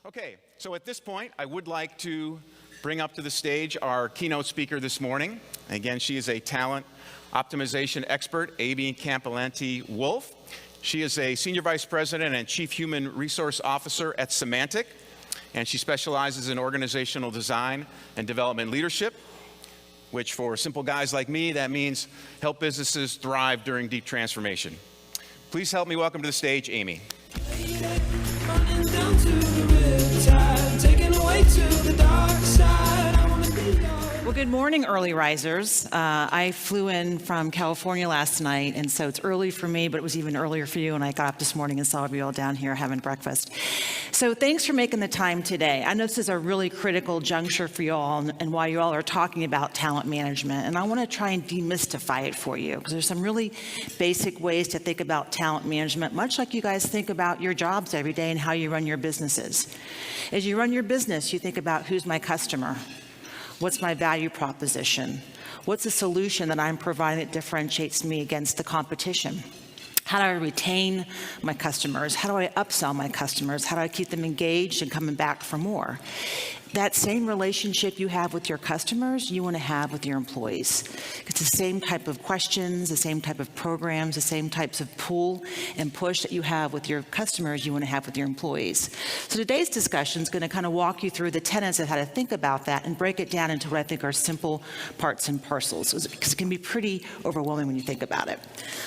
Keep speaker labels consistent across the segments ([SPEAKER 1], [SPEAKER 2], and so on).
[SPEAKER 1] Okay, so at this point, I would like to bring up to the stage our keynote speaker this morning. Again, she is a talent optimization expert, Amy Cappellanti-Wolf. She is a Senior Vice President and Chief Human Resource Officer at Symantec, and she specializes in organizational design and development leadership, which for simple guys like me, that means help businesses thrive during deep transformation. Please help me welcome to the stage, Amy.
[SPEAKER 2] Well, good morning, early risers. I flew in from California last night, and so it's early for me, but it was even earlier for you, and I got up this morning and saw you all down here having breakfast. So thanks for making the time today. I know this is a really critical juncture for you all and why you all are talking about talent management, and I want to try and demystify it for you, because there's some really basic ways to think about talent management, much like you guys think about your jobs every day and how you run your businesses. As you run your business, you think about who's my customer? What's my value proposition? What's the solution that I'm providing that differentiates me against the competition? How do I retain my customers? How do I upsell my customers? How do I keep them engaged and coming back for more? That same relationship you have with your customers, you want to have with your employees. It's the same type of questions, the same type of programs, the same types of pull and push that you have with your customers, you want to have with your employees. So today's discussion is going to kind of walk you through the tenets of how to think about that and break it down into what I think are simple parts and parcels, because it can be pretty overwhelming when you think about it.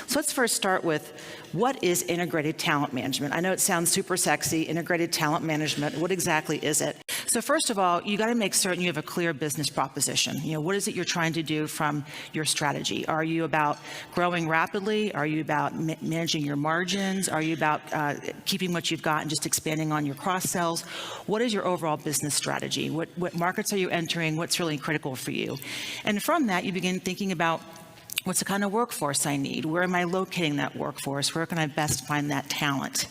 [SPEAKER 2] So let's first start with, what is integrated talent management? I know it sounds super sexy, integrated talent management. What exactly is it? So first of all, you got to make certain you have a clear business proposition. What is it you're trying to do from your strategy? Are you about growing rapidly? Are you about managing your margins? Are you about keeping what you've got and just expanding on your cross sells? What is your overall business strategy? What markets are you entering? What's really critical for you? And from that, you begin thinking about, what's the kind of workforce I need? Where am I locating that workforce? Where can I best find that talent?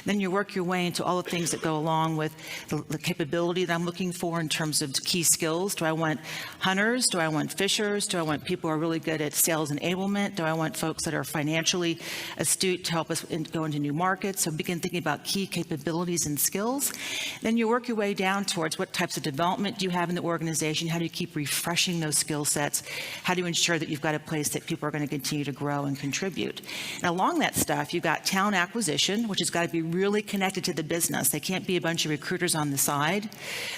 [SPEAKER 2] Then you work your way into all the things that go along with the capability that I'm looking for in terms of key skills. Do I want hunters? Do I want fishers? Do I want people who are really good at sales enablement? Do I want folks that are financially astute to help us go into new markets? So begin thinking about key capabilities and skills. Then you work your way down towards what types of development do you have in the organization? How do you keep refreshing those skill sets? How do you ensure that you've got a place that people are going to continue to grow and contribute? And along that stuff, you've got talent acquisition, which has got to be really connected to the business. They can't be a bunch of recruiters on the side.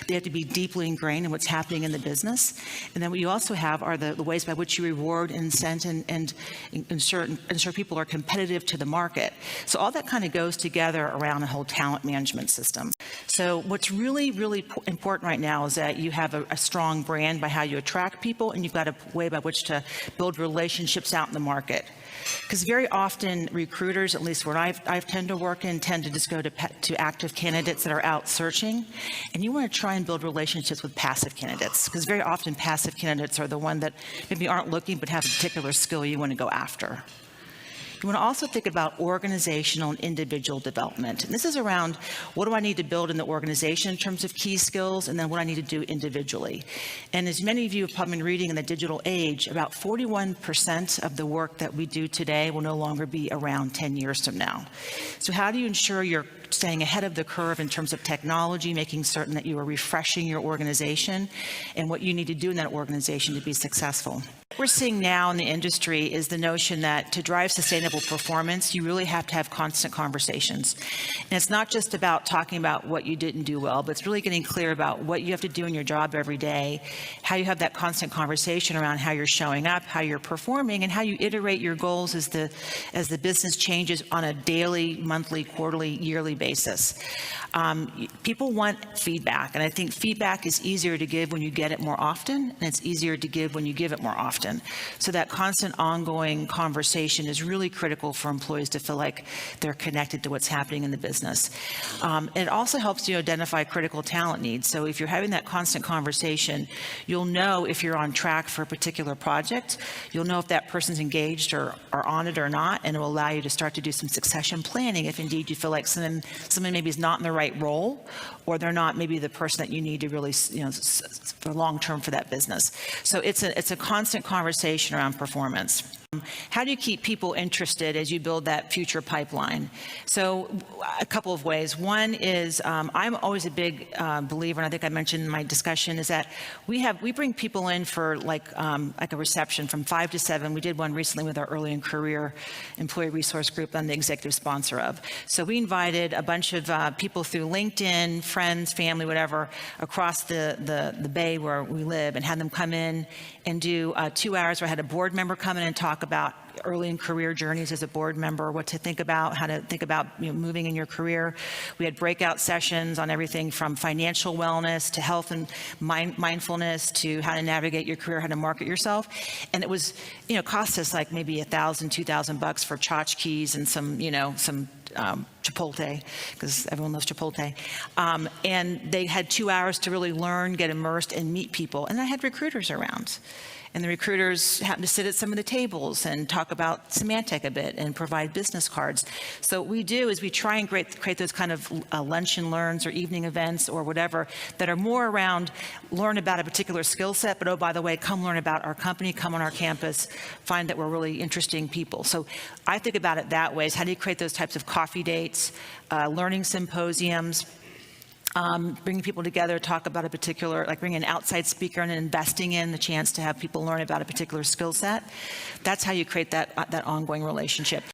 [SPEAKER 2] They have to be deeply ingrained in what's happening in the business. And then what you also have are the ways by which you reward, incent, and ensure people are competitive to the market. So all that kind of goes together around a whole talent management system. So what's really, really important right now is that you have a strong brand by how you attract people, and you've got a way by which to build relationships out in the market. Because very often recruiters, at least where I tend to work in, tend to just go to active candidates that are out searching. And you want to try and build relationships with passive candidates, because very often passive candidates are the one that maybe aren't looking but have a particular skill you want to go after. You want to also think about organizational and individual development. And this is around, what do I need to build in the organization in terms of key skills, and then what I need to do individually. And as many of you have probably been reading in the digital age, about 41% of the work that we do today will no longer be around 10 years from now. So how do you ensure you're staying ahead of the curve in terms of technology, making certain that you are refreshing your organization and what you need to do in that organization to be successful? What we're seeing now in the industry is the notion that to drive sustainable performance, you really have to have constant conversations. And it's not just about talking about what you didn't do well, but it's really getting clear about what you have to do in your job every day, how you have that constant conversation around how you're showing up, how you're performing, and how you iterate your goals as the business changes on a daily, monthly, quarterly, yearly basis. People want feedback, and I think feedback is easier to give when you get it more often, and it's easier to give when you give it more often. So that constant ongoing conversation is really critical for employees to feel like they're connected to what's happening in the business. And it also helps you identify critical talent needs. So if you're having that constant conversation, you'll know if you're on track for a particular project. You'll know if that person's engaged or on it or not, and it will allow you to start to do some succession planning if indeed you feel like someone maybe is not in the right role, or they're not maybe the person that you need to really, for long term for that business. So it's a constant conversation around performance. How do you keep people interested as you build that future pipeline? So a couple of ways. One is I'm always a big believer, and I think I mentioned in my discussion, is that we bring people in for like a reception from 5 to 7. We did one recently with our early in career employee resource group I'm the executive sponsor of. So we invited a bunch of people through LinkedIn, friends, family, whatever, across the bay where we live, and had them come in and do 2 hours where I had a board member come in and talk about early in career journeys as a board member, what to think about, how to think about moving in your career. We had breakout sessions on everything from financial wellness to health and mindfulness to how to navigate your career, how to market yourself. And it was, cost us like maybe $1,000, $2,000 for tchotchkes and some Chipotle, because everyone loves Chipotle. And they had 2 hours to really learn, get immersed, and meet people. And I had recruiters around. And the recruiters happened to sit at some of the tables and talk about Symantec a bit and provide business cards. So what we do is we try and create those kind of lunch and learns or evening events or whatever that are more around learn about a particular skill set, but oh, by the way, come learn about our company, come on our campus, find that we're really interesting people. So I think about it that way, is how do you create those types of coffee dates, learning symposiums, bringing people together, talk about a particular, like bring an outside speaker and investing in the chance to have people learn about a particular skill set. That's how you create that ongoing relationship.